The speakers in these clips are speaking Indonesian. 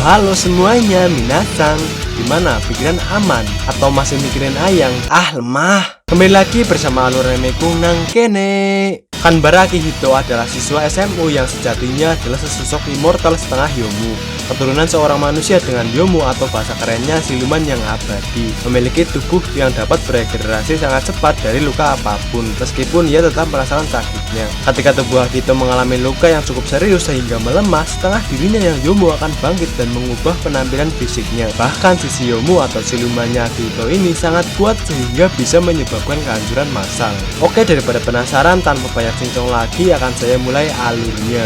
Halo semuanya, minasang. Gimana, pikiran aman? Atau masih mikirin ayang? Ah, lemah. Kembali lagi bersama alur remeku nang kene. Kanbara Akihito adalah siswa SMU yang sejatinya adalah sesosok immortal setengah Yomu, keturunan seorang manusia dengan Yomu atau bahasa kerennya siluman yang abadi. Memiliki tubuh yang dapat beregenerasi sangat cepat dari luka apapun, meskipun ia tetap merasakan sakitnya. Ketika tubuh Akihito mengalami luka yang cukup serius sehingga melemah, setengah dirinya yang Yomu akan bangkit dan mengubah penampilan fisiknya. Bahkan sisi Yomu atau silumannya Akihito ini sangat kuat sehingga bisa menyebabkan kehancuran massal. Oke, daripada penasaran, tanpa banyak cincong lagi akan saya mulai alurnya.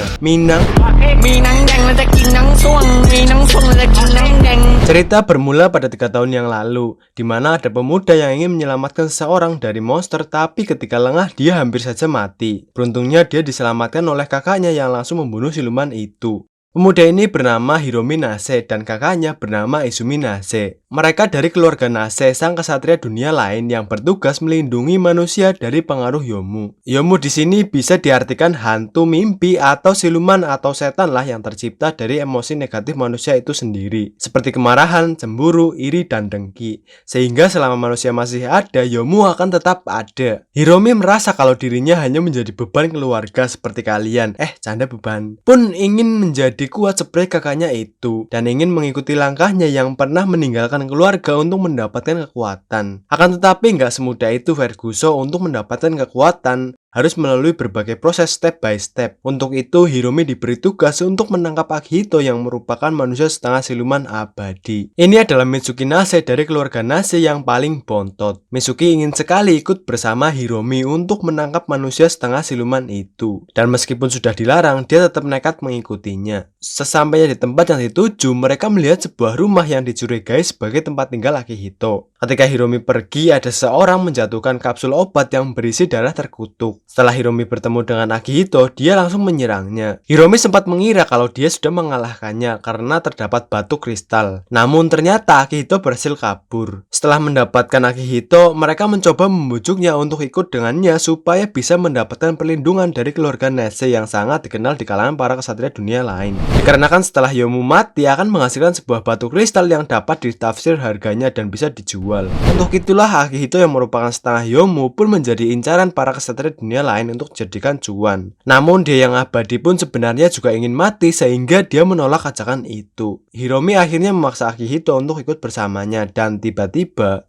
Cerita bermula pada 3 tahun yang lalu, di mana ada pemuda yang ingin menyelamatkan seseorang dari monster, tapi ketika lengah dia hampir saja mati. Beruntungnya dia diselamatkan oleh kakaknya yang langsung membunuh siluman itu. Pemuda ini bernama Hiromi Nase dan kakaknya bernama Izumi Nase. Mereka dari keluarga Nase, sang kesatria dunia lain yang bertugas melindungi manusia dari pengaruh Yomu. Yomu di sini bisa diartikan hantu, mimpi, atau siluman atau setan lah yang tercipta dari emosi negatif manusia itu sendiri, seperti kemarahan, cemburu, iri, dan dengki. Sehingga selama manusia masih ada, Yomu akan tetap ada. Hiromi merasa kalau dirinya hanya menjadi beban keluarga seperti kalian. Canda beban. Pun ingin menjadi kuat seperti kakaknya itu dan ingin mengikuti langkahnya yang pernah meninggalkan keluarga untuk mendapatkan kekuatan. Akan tetapi nggak semudah itu Verguso untuk mendapatkan kekuatan. Harus melalui berbagai proses step by step. Untuk itu Hiromi diberi tugas untuk menangkap Akihito yang merupakan manusia setengah siluman abadi. Ini adalah Mitsuki Nase dari keluarga Nase yang paling bontot. Mitsuki ingin sekali ikut bersama Hiromi untuk menangkap manusia setengah siluman itu. Dan meskipun sudah dilarang, dia tetap nekat mengikutinya. Sesampainya di tempat yang dituju, mereka melihat sebuah rumah yang dicurigai sebagai tempat tinggal Akihito. Ketika Hiromi pergi, ada seorang menjatuhkan kapsul obat yang berisi darah terkutuk. Setelah Hiromi bertemu dengan Akihito, dia langsung menyerangnya. Hiromi sempat mengira kalau dia sudah mengalahkannya karena terdapat batu kristal. Namun ternyata Akihito berhasil kabur. Setelah mendapatkan Akihito, mereka mencoba membujuknya untuk ikut dengannya supaya bisa mendapatkan perlindungan dari keluarga Nase yang sangat dikenal di kalangan para kesatria dunia lain. Dikarenakan setelah Yomu mati akan menghasilkan sebuah batu kristal yang dapat ditafsir harganya dan bisa dijual. Untuk itulah Akihito yang merupakan setengah Yomu pun menjadi incaran para kesatria dunia lain untuk dijadikan cuan. Namun dia yang abadi pun sebenarnya juga ingin mati sehingga dia menolak ajakan itu. Hiromi akhirnya memaksa Akihito untuk ikut bersamanya dan tiba-tiba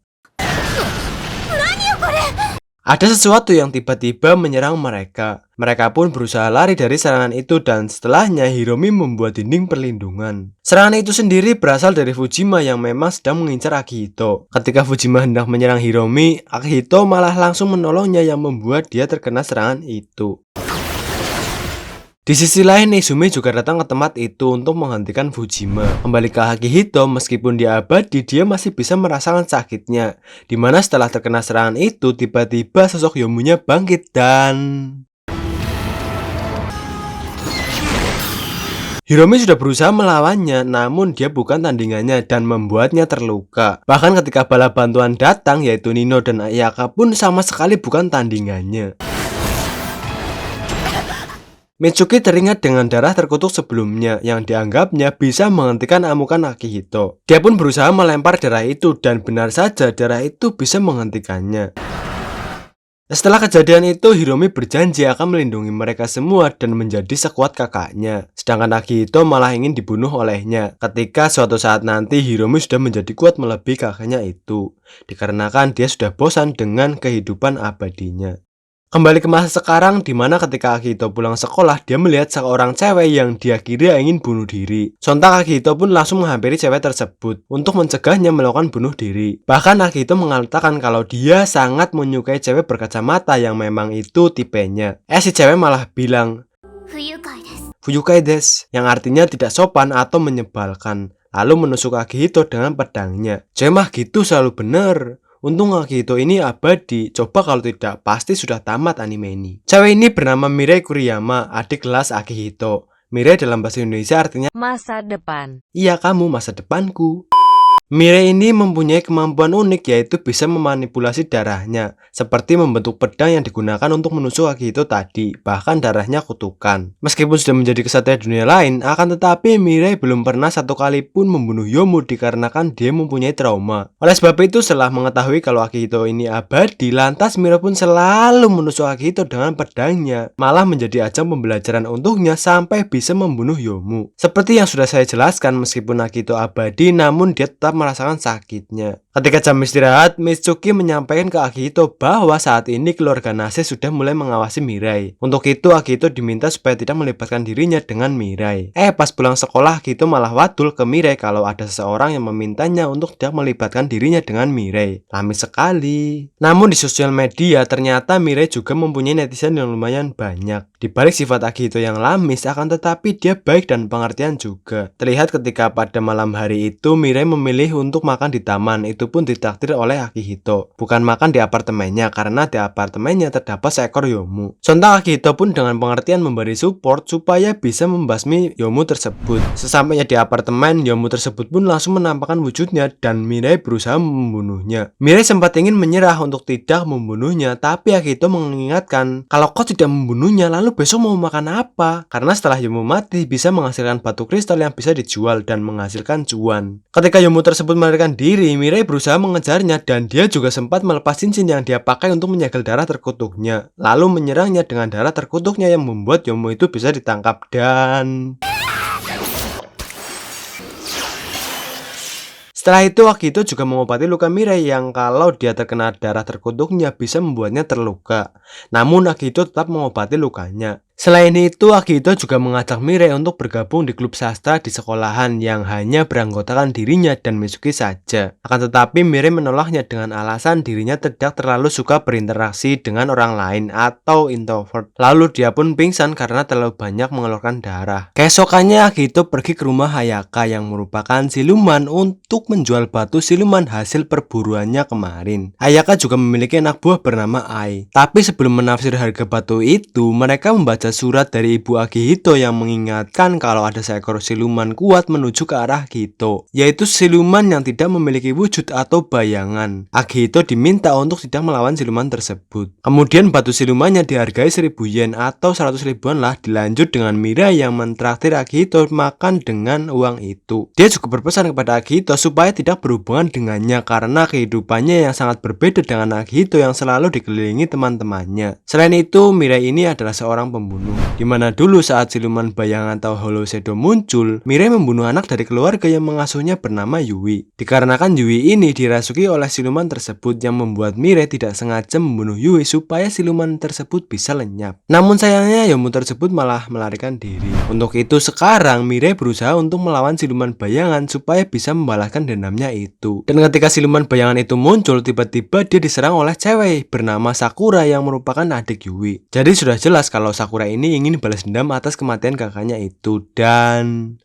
ada sesuatu yang tiba-tiba menyerang mereka. Mereka pun berusaha lari dari serangan itu dan setelahnya Hiromi membuat dinding perlindungan. Serangan itu sendiri berasal dari Fujima yang memang sedang mengincar Akihito. Ketika Fujima hendak menyerang Hiromi, Akihito malah langsung menolongnya yang membuat dia terkena serangan itu. Di sisi lain, Izumi juga datang ke tempat itu untuk menghentikan Fujima. Kembali ke Akihito, meskipun dia abadi, dia masih bisa merasakan sakitnya. Dimana setelah terkena serangan itu, tiba-tiba sosok Yomunya bangkit dan Hiromi sudah berusaha melawannya, namun dia bukan tandingannya dan membuatnya terluka. Bahkan ketika bala bantuan datang, yaitu Nino dan Ayaka pun sama sekali bukan tandingannya. Mitsuki teringat dengan darah terkutuk sebelumnya yang dianggapnya bisa menghentikan amukan Akihito. Dia pun berusaha melempar darah itu dan benar saja darah itu bisa menghentikannya. Setelah kejadian itu, Hiromi berjanji akan melindungi mereka semua dan menjadi sekuat kakaknya. Sedangkan Akihito malah ingin dibunuh olehnya ketika suatu saat nanti Hiromi sudah menjadi kuat melebihi kakaknya itu. Dikarenakan dia sudah bosan dengan kehidupan abadinya. Kembali ke masa sekarang, dimana ketika Akihito pulang sekolah, dia melihat seorang cewek yang dia kira ingin bunuh diri. Sontak Akihito pun langsung menghampiri cewek tersebut untuk mencegahnya melakukan bunuh diri. Bahkan Akihito mengatakan kalau dia sangat menyukai cewek berkacamata yang memang itu tipenya. Si cewek malah bilang Fuyukai desu, yang artinya tidak sopan atau menyebalkan. Lalu menusuk Akihito dengan pedangnya. Cewek mah gitu selalu bener. Untung Akihito ini abadi, coba kalau tidak pasti sudah tamat anime ini. Cewek ini bernama Mirai Kuriyama, adik kelas Akihito. Mirai dalam bahasa Indonesia artinya masa depan. Iya, kamu masa depanku. Mirai ini mempunyai kemampuan unik yaitu bisa memanipulasi darahnya, seperti membentuk pedang yang digunakan untuk menusuk Akihito tadi, bahkan darahnya kutukan. Meskipun sudah menjadi kesatria dunia lain, akan tetapi Mirai belum pernah satu kali pun membunuh Yomu dikarenakan dia mempunyai trauma. Oleh sebab itu, setelah mengetahui kalau Akihito ini abadi, lantas Mirai pun selalu menusuk Akihito dengan pedangnya, malah menjadi ajang pembelajaran untuknya sampai bisa membunuh Yomu. Seperti yang sudah saya jelaskan, meskipun Akihito abadi, namun dia tetap merasakan sakitnya. Ketika jam istirahat, Mitsuki menyampaikan ke Akihito bahwa saat ini keluarga Nase sudah mulai mengawasi Mirai. Untuk itu, Akihito diminta supaya tidak melibatkan dirinya dengan Mirai. Pas pulang sekolah, Akihito malah wadul ke Mirai kalau ada seseorang yang memintanya untuk tidak melibatkan dirinya dengan Mirai. Lami sekali. Namun di sosial media, ternyata Mirai juga mempunyai netizen yang lumayan banyak. Di balik sifat Akihito yang lamis, akan tetapi dia baik dan pengertian juga. Terlihat ketika pada malam hari itu, Mirai memilih untuk makan di taman, itu pun ditraktir oleh Akihito. Bukan makan di apartemennya, karena di apartemennya terdapat seekor Yomu. Sontak Akihito pun dengan pengertian memberi support supaya bisa membasmi Yomu tersebut. Sesampainya di apartemen, Yomu tersebut pun langsung menampakkan wujudnya dan Mirai berusaha membunuhnya. Mirai sempat ingin menyerah untuk tidak membunuhnya, tapi Akihito mengingatkan, kalau kau tidak membunuhnya, lalu besok mau makan apa? Karena setelah Yomu mati, bisa menghasilkan batu kristal yang bisa dijual dan menghasilkan cuan. Ketika Yomu tersebut melarikan diri, Mirai berusaha mengejarnya dan dia juga sempat melepas cincin yang dia pakai untuk menyegel darah terkutuknya, lalu menyerangnya dengan darah terkutuknya yang membuat Yomu itu bisa ditangkap dan... Setelah itu, Akihito juga mengobati luka Mirai yang kalau dia terkena darah terkutuknya bisa membuatnya terluka. Namun Akihito tetap mengobati lukanya. Selain itu, Akihito juga mengajak Mirai untuk bergabung di klub sastra di sekolahan yang hanya beranggotakan dirinya dan Mitsuki saja. Akan tetapi Mirai menolaknya dengan alasan dirinya tidak terlalu suka berinteraksi dengan orang lain atau introvert. Lalu dia pun pingsan karena terlalu banyak mengeluarkan darah. Keesokannya Akihito pergi ke rumah Hayaka yang merupakan siluman untuk menjual batu siluman hasil perburuannya kemarin. Hayaka juga memiliki anak buah bernama Ai. Tapi sebelum menafsir harga batu itu, mereka membaca surat dari ibu Akihito yang mengingatkan kalau ada seekor siluman kuat menuju ke arah Akihito, yaitu siluman yang tidak memiliki wujud atau bayangan. Akihito diminta untuk tidak melawan siluman tersebut. Kemudian batu silumannya dihargai 1000 yen atau 100 ribuan lah, dilanjut dengan Mirai yang mentraktir Akihito makan dengan uang itu. Dia juga berpesan kepada Akihito supaya tidak berhubungan dengannya karena kehidupannya yang sangat berbeda dengan Akihito yang selalu dikelilingi teman-temannya. Selain itu, Mirai ini adalah seorang pembunuh. Dimana dulu saat siluman bayangan atau Hollow Shadow muncul, Mirai membunuh anak dari keluarga yang mengasuhnya bernama Yui. Dikarenakan Yui ini dirasuki oleh siluman tersebut yang membuat Mirai tidak sengaja membunuh Yui supaya siluman tersebut bisa lenyap. Namun sayangnya Yomu tersebut malah melarikan diri. Untuk itu sekarang Mirai berusaha untuk melawan siluman bayangan supaya bisa membalaskan dendamnya itu. Dan ketika siluman bayangan itu muncul, tiba-tiba dia diserang oleh cewek bernama Sakura yang merupakan adik Yui. Jadi sudah jelas kalau Sakura ini ingin balas dendam atas kematian kakaknya itu dan...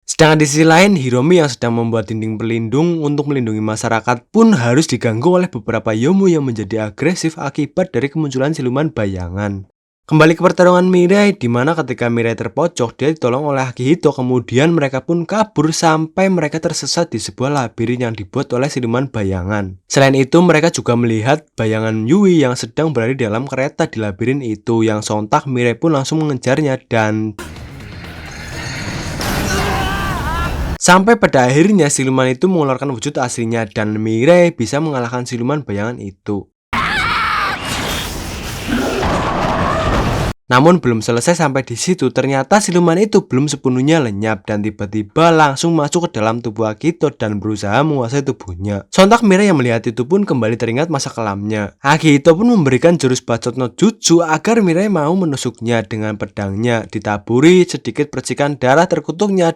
Sedangkan di sisi lain, Hiromi yang sedang membuat dinding pelindung untuk melindungi masyarakat pun harus diganggu oleh beberapa Yomu yang menjadi agresif akibat dari kemunculan siluman bayangan. Kembali ke pertarungan Mirai, di mana ketika Mirai terpojok, dia ditolong oleh Akihito, kemudian mereka pun kabur sampai mereka tersesat di sebuah labirin yang dibuat oleh siluman bayangan. Selain itu, mereka juga melihat bayangan Yui yang sedang berada di dalam kereta di labirin itu, yang sontak Mirai pun langsung mengejarnya dan... Sampai pada akhirnya siluman itu mengeluarkan wujud aslinya dan Mirai bisa mengalahkan siluman bayangan itu. Namun belum selesai sampai di situ, ternyata siluman itu belum sepenuhnya lenyap dan tiba-tiba langsung masuk ke dalam tubuh Akihito dan berusaha menguasai tubuhnya. Sontak Mirai yang melihat itu pun kembali teringat masa kelamnya. Akihito pun memberikan jurus bacot no jutsu agar Mirai mau menusuknya dengan pedangnya, ditaburi sedikit percikan darah terkutuknya.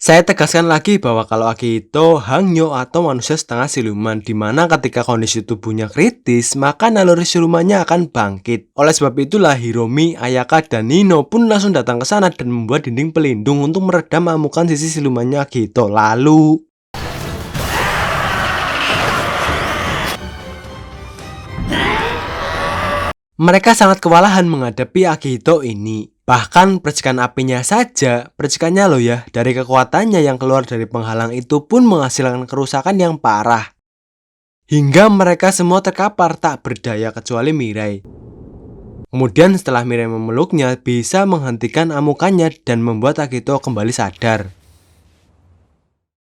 Saya tegaskan lagi bahwa kalau Akihito hangyo atau manusia setengah siluman, dimana ketika kondisi tubuhnya kritis, maka naluri silumannya akan bangkit. Oleh sebab itulah Hiromi, Ayaka, dan Nino pun langsung datang ke sana dan membuat dinding pelindung untuk meredam amukan sisi silumannya Akihito. Lalu Mereka sangat kewalahan menghadapi Akihito ini. Bahkan percikan apinya saja, percikannya loh ya, dari kekuatannya yang keluar dari penghalang itu pun menghasilkan kerusakan yang parah. Hingga mereka semua terkapar tak berdaya kecuali Mirai. Kemudian setelah Mirai memeluknya, bisa menghentikan amukannya dan membuat Akihito kembali sadar.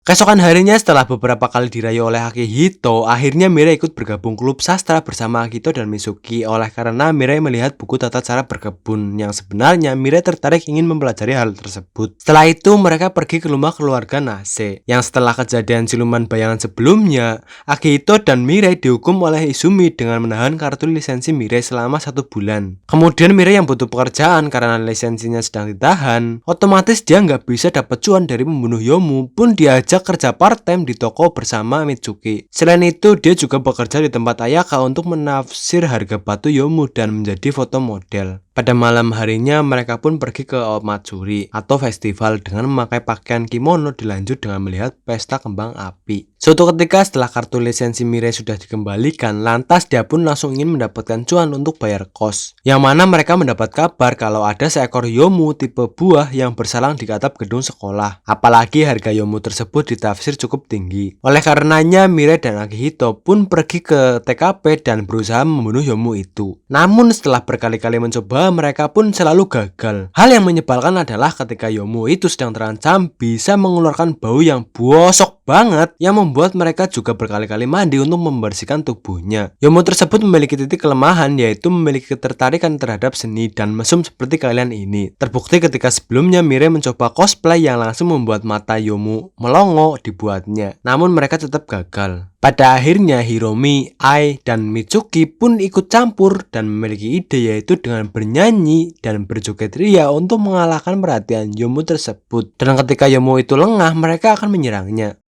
Keesokan harinya setelah beberapa kali dirayu oleh Akihito, akhirnya Mirai ikut bergabung klub sastra bersama Akihito dan Mitsuki oleh karena Mirai melihat buku tata cara berkebun yang sebenarnya Mirai tertarik ingin mempelajari hal tersebut. Setelah itu mereka pergi ke rumah keluarga Nase, yang setelah kejadian siluman bayangan sebelumnya, Akihito dan Mirai dihukum oleh Izumi dengan menahan kartu lisensi Mirai selama 1 bulan. Kemudian Mirai yang butuh pekerjaan karena lisensinya sedang ditahan, otomatis dia nggak bisa dapat cuan dari membunuh Yomu pun diajak kerja part-time di toko bersama Mitsuki. Selain itu, dia juga bekerja di tempat Ayaka untuk menafsir harga batu Yomu dan menjadi foto model. Pada malam harinya, mereka pun pergi ke Omatsuri atau festival dengan memakai pakaian kimono dilanjut dengan melihat pesta kembang api. Suatu ketika setelah kartu lisensi Mirai sudah dikembalikan, lantas dia pun langsung ingin mendapatkan cuan untuk bayar kos. Yang mana mereka mendapat kabar kalau ada seekor Yomu tipe buah yang bersalang di atap gedung sekolah. Apalagi harga Yomu tersebut ditafsir cukup tinggi. Oleh karenanya, Mirai dan Akihito pun pergi ke TKP dan berusaha membunuh Yomu itu. Namun setelah berkali-kali mencoba, mereka pun selalu gagal. Hal yang menyebalkan adalah ketika Yomu itu sedang terancam bisa mengeluarkan bau yang busuk banget yang membuat mereka juga berkali-kali mandi untuk membersihkan tubuhnya. Yomu tersebut memiliki titik kelemahan, yaitu memiliki ketertarikan terhadap seni dan mesum seperti kalian ini. Terbukti ketika sebelumnya Mirai mencoba cosplay yang langsung membuat mata Yomu melongo dibuatnya, namun mereka tetap gagal. Pada akhirnya Hiromi, Ai, dan Mitsuki pun ikut campur dan memiliki ide, yaitu dengan bernyanyi dan berjoget ria untuk mengalahkan perhatian Yomu tersebut. Dan ketika Yomu itu lengah, mereka akan menyerangnya.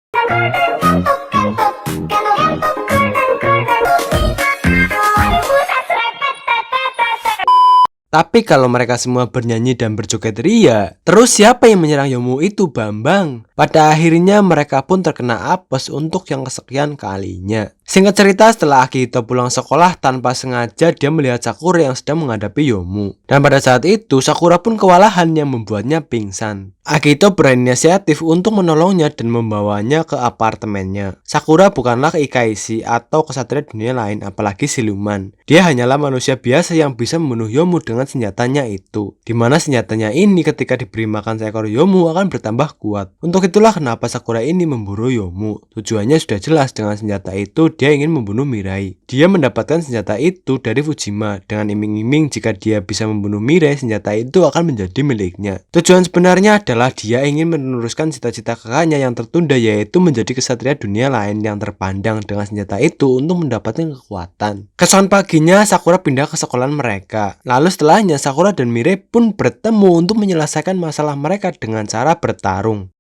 Tapi kalau mereka semua bernyanyi dan berjoget ria, terus siapa yang menyerang Yomu itu, Bambang? Pada akhirnya mereka pun terkena apes untuk yang kesekian kalinya. Singkat cerita, setelah Akihito pulang sekolah, tanpa sengaja dia melihat Sakura yang sedang menghadapi Yomu. Dan pada saat itu, Sakura pun kewalahan yang membuatnya pingsan. Akihito berinisiatif untuk menolongnya dan membawanya ke apartemennya. Sakura bukanlah Ikaishi atau kesatria dunia lain, apalagi siluman. Dia hanyalah manusia biasa yang bisa membunuh Yomu dengan senjatanya itu. Dimana senjatanya ini ketika diberi makan seekor Yomu akan bertambah kuat. Untuk itulah kenapa Sakura ini memburu Yomu. Tujuannya sudah jelas, dengan senjata itu dia ingin membunuh Mirai. Dia mendapatkan senjata itu dari Fujima dengan iming-iming jika dia bisa membunuh Mirai, senjata itu akan menjadi miliknya. Tujuan sebenarnya adalah dia ingin meneruskan cita-cita kakaknya yang tertunda, yaitu menjadi kesatria dunia lain yang terpandang dengan senjata itu untuk mendapatkan kekuatan. Keesokan paginya Sakura pindah ke sekolahan mereka. Lalu setelahnya Sakura dan Mirai pun bertemu untuk menyelesaikan masalah mereka dengan cara bertarung.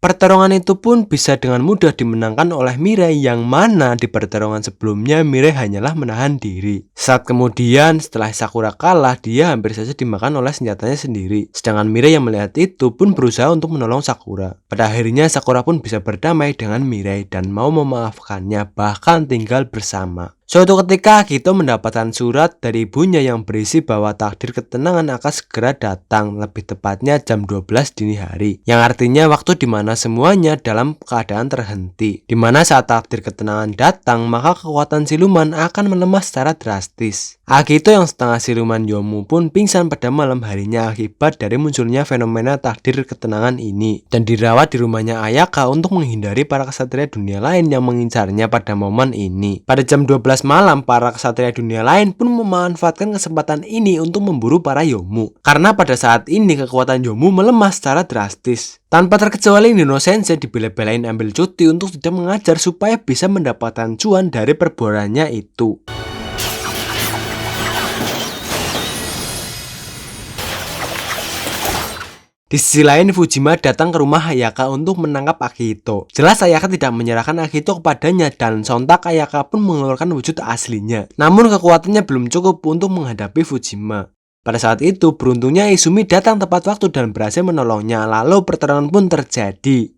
Pertarungan itu pun bisa dengan mudah dimenangkan oleh Mirai, yang mana di pertarungan sebelumnya Mirai hanyalah menahan diri. Saat kemudian setelah Sakura kalah, dia hampir saja dimakan oleh senjatanya sendiri. Sedangkan Mirai yang melihat itu pun berusaha untuk menolong Sakura. Pada akhirnya Sakura pun bisa berdamai dengan Mirai dan mau memaafkannya, bahkan tinggal bersama. Suatu ketika Akihito mendapatkan surat dari ibunya yang berisi bahwa takdir ketenangan akan segera datang, lebih tepatnya jam 12 dini hari, yang artinya waktu dimana semuanya dalam keadaan terhenti. Dimana saat takdir ketenangan datang, maka kekuatan siluman akan melemah secara drastis. Akihito yang setengah siluman Yomu pun pingsan pada malam harinya akibat dari munculnya fenomena takdir ketenangan ini, dan dirawat di rumahnya Ayaka untuk menghindari para kesatria dunia lain yang mengincarnya pada momen ini. Pada jam 12 malam, para kesatria dunia lain pun memanfaatkan kesempatan ini untuk memburu para Yomu. Karena pada saat ini kekuatan Yomu melemah secara drastis. Tanpa terkecuali Nino Sensei dibela-belain ambil cuti untuk tidak mengajar supaya bisa mendapatkan cuan dari perbuatannya itu. Di sisi lain, Fujima datang ke rumah Ayaka untuk menangkap Akihito. Jelas Ayaka tidak menyerahkan Akihito kepadanya dan sontak Ayaka pun mengeluarkan wujud aslinya. Namun kekuatannya belum cukup untuk menghadapi Fujima. Pada saat itu, beruntungnya Izumi datang tepat waktu dan berhasil menolongnya, lalu pertarungan pun terjadi.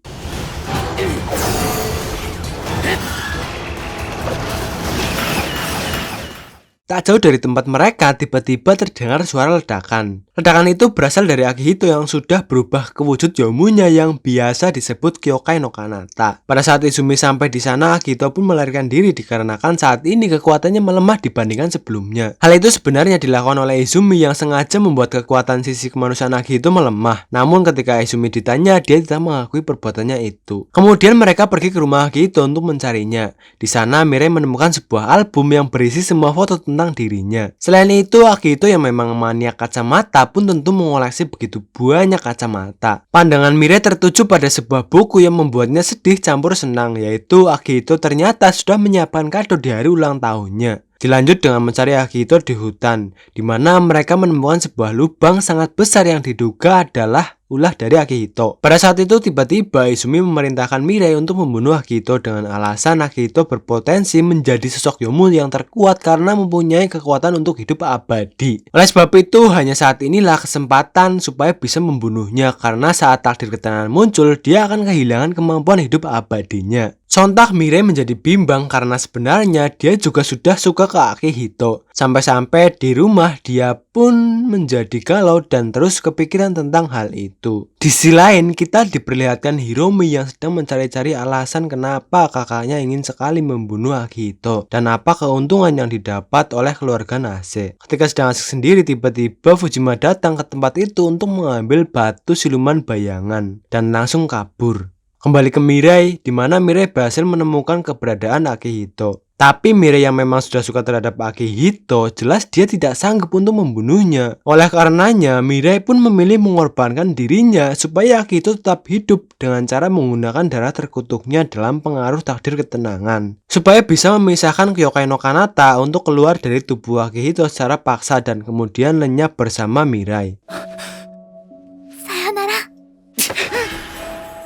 Tak jauh dari tempat mereka, tiba-tiba terdengar suara ledakan. Ledakan itu berasal dari Akihito yang sudah berubah ke wujud Yomunya yang biasa disebut Kyokai no Kanata. Pada saat Izumi sampai di sana, Akihito pun melarikan diri dikarenakan saat ini kekuatannya melemah dibandingkan sebelumnya. Hal itu sebenarnya dilakukan oleh Izumi yang sengaja membuat kekuatan sisi kemanusiaan Akihito melemah. Namun ketika Izumi ditanya, dia tidak mengakui perbuatannya itu. Kemudian mereka pergi ke rumah Akihito untuk mencarinya. Di sana Mirai menemukan sebuah album yang berisi semua foto tentang dirinya. Selain itu, Akihito yang memang maniak kacamata pun tentu mengoleksi begitu banyak kacamata. Pandangan Mirai tertuju pada sebuah buku yang membuatnya sedih campur senang, yaitu Akihito ternyata sudah menyiapkan kado di hari ulang tahunnya. Dilanjut dengan mencari Akihito di hutan, di mana mereka menemukan sebuah lubang sangat besar yang diduga adalah ulah dari Akihito. Pada saat itu tiba-tiba Izumi memerintahkan Mirai untuk membunuh Akihito dengan alasan Akihito berpotensi menjadi sosok Yomu yang terkuat karena mempunyai kekuatan untuk hidup abadi. Oleh sebab itu hanya saat inilah kesempatan supaya bisa membunuhnya, karena saat takdir ketenangan muncul dia akan kehilangan kemampuan hidup abadinya. Sontak Mirai menjadi bimbang karena sebenarnya dia juga sudah suka ke Akihito. Sampai-sampai di rumah dia pun menjadi galau dan terus kepikiran tentang hal itu. Di sisi lain kita diperlihatkan Hiromi yang sedang mencari-cari alasan kenapa kakaknya ingin sekali membunuh Akihito dan apa keuntungan yang didapat oleh keluarga Nase. Ketika sedang asik sendiri, tiba-tiba Fujima datang ke tempat itu untuk mengambil batu siluman bayangan dan langsung kabur. Kembali ke Mirai, di mana Mirai berhasil menemukan keberadaan Akihito. Tapi Mirai yang memang sudah suka terhadap Akihito, jelas dia tidak sanggup untuk membunuhnya. Oleh karenanya, Mirai pun memilih mengorbankan dirinya supaya Akihito tetap hidup dengan cara menggunakan darah terkutuknya dalam pengaruh takdir ketenangan. Supaya bisa memisahkan Kyokai no Kanata untuk keluar dari tubuh Akihito secara paksa dan kemudian lenyap bersama Mirai.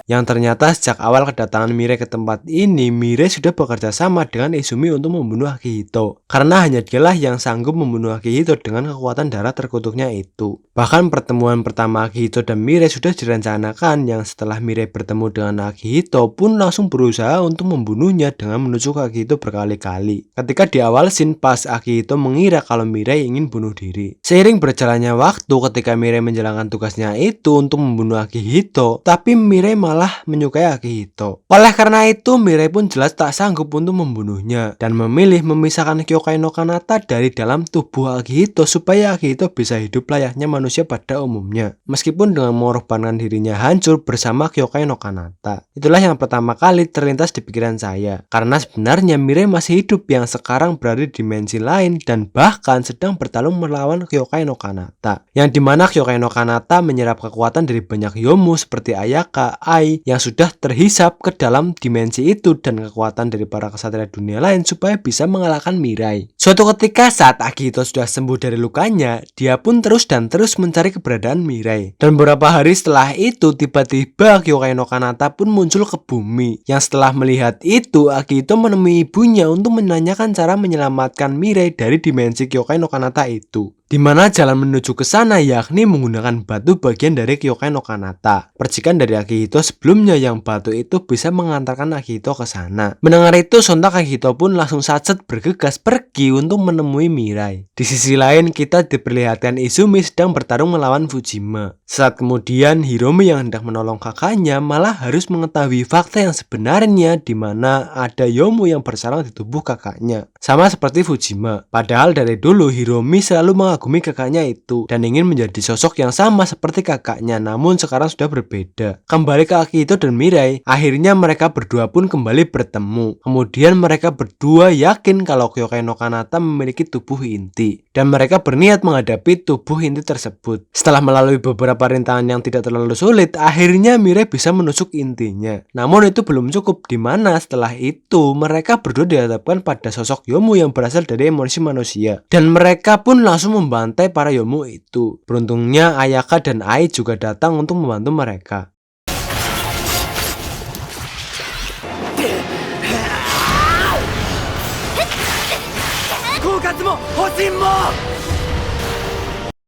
Yang ternyata sejak awal kedatangan Mirai ke tempat ini, Mirai sudah bekerja sama dengan Izumi untuk membunuh Akihito. Karena hanya dialah yang sanggup membunuh Akihito dengan kekuatan darah terkutuknya itu. Bahkan pertemuan pertama Akihito dan Mirai sudah direncanakan, yang setelah Mirai bertemu dengan Akihito pun langsung berusaha untuk membunuhnya dengan menusuk Akihito berkali-kali. Ketika di awal scene pas Akihito mengira kalau Mirai ingin bunuh diri. Seiring berjalannya waktu, ketika Mirai menjalankan tugasnya itu untuk membunuh Akihito, tapi Mirai malah menyukai Akihito. Oleh karena itu, Mirai pun jelas tak sanggup untuk membunuhnya dan memilih memisahkan Kyokai no Kanata dari dalam tubuh Akihito supaya Akihito bisa hidup layaknya manusia pada umumnya, meskipun dengan mengorbankan dirinya hancur bersama Kyokai no Kanata. Itulah yang pertama kali terlintas di pikiran saya, karena sebenarnya Mirai masih hidup yang sekarang berada di dimensi lain dan bahkan sedang bertarung melawan Kyokai no Kanata, yang dimana Kyokai no Kanata menyerap kekuatan dari banyak Yomu seperti Ayaka, Ai, yang sudah terhisap ke dalam dimensi itu dan kekuatan dari para kesatria dunia lain supaya bisa mengalahkan Mirai. Suatu ketika saat Akihito sudah sembuh dari lukanya, dia pun terus mencari keberadaan Mirai. Dan beberapa hari setelah itu, tiba-tiba Kyokai no Kanata pun muncul ke bumi. Yang setelah melihat itu, Akihito menemui ibunya untuk menanyakan cara menyelamatkan Mirai dari dimensi Kyokai no Kanata itu. Di mana jalan menuju ke sana yakni menggunakan batu bagian dari Kyokai no Kanata, percikan dari Akihito sebelumnya yang batu itu bisa mengantarkan Akihito ke sana. Mendengar itu, sontak Akihito pun langsung satset bergegas pergi untuk menemui Mirai. Di sisi lain, kita diperlihatkan Izumi sedang bertarung melawan Fujima. Saat kemudian Hiromi yang hendak menolong kakaknya malah harus mengetahui fakta yang sebenarnya, di mana ada Yomu yang bersarang di tubuh kakaknya, sama seperti Fujima. Padahal dari dulu Hiromi selalu mengagumi kakaknya itu dan ingin menjadi sosok yang sama seperti kakaknya, namun sekarang sudah berbeda. Kembali ke Akihito dan Mirai, akhirnya mereka berdua pun kembali bertemu. Kemudian mereka berdua yakin kalau Kyokai no Kanata memiliki tubuh inti dan mereka berniat menghadapi tubuh inti tersebut. Setelah melalui beberapa rintangan yang tidak terlalu sulit, akhirnya Mirai bisa menusuk intinya. Namun itu belum cukup, di mana setelah itu mereka berdua dihadapkan pada sosok Yomu yang berasal dari emosi manusia dan mereka pun langsung membantai para Yomu itu. Beruntungnya Ayaka dan Ai juga datang untuk membantu mereka.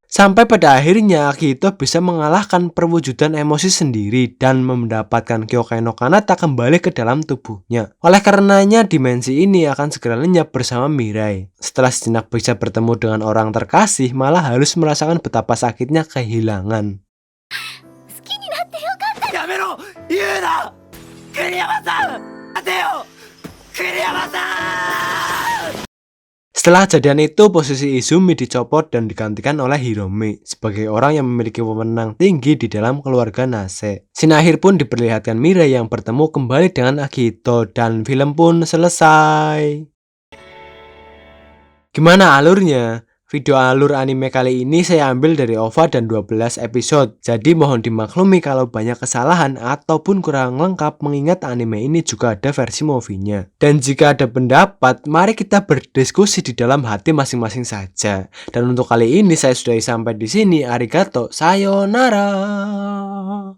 Sampai pada akhirnya Akihito bisa mengalahkan perwujudan emosi sendiri dan mendapatkan Kyokai no Kanata kembali ke dalam tubuhnya. Oleh karenanya dimensi ini akan segera lenyap bersama Mirai. Setelah sejenak bisa bertemu dengan orang terkasih, malah harus merasakan betapa sakitnya kehilangan. Setelah kejadian itu, posisi Izumi dicopot dan digantikan oleh Hiromi sebagai orang yang memiliki wewenang tinggi di dalam keluarga Nase. Scene akhir pun diperlihatkan Mirai yang bertemu kembali dengan Akihito dan film pun selesai. Gimana alurnya? Video alur anime kali ini saya ambil dari OVA dan 12 episode. Jadi mohon dimaklumi kalau banyak kesalahan ataupun kurang lengkap mengingat anime ini juga ada versi movie-nya. Dan jika ada pendapat, mari kita berdiskusi di dalam hati masing-masing saja. Dan untuk kali ini saya sudahi sampai di sini. Arigato, sayonara.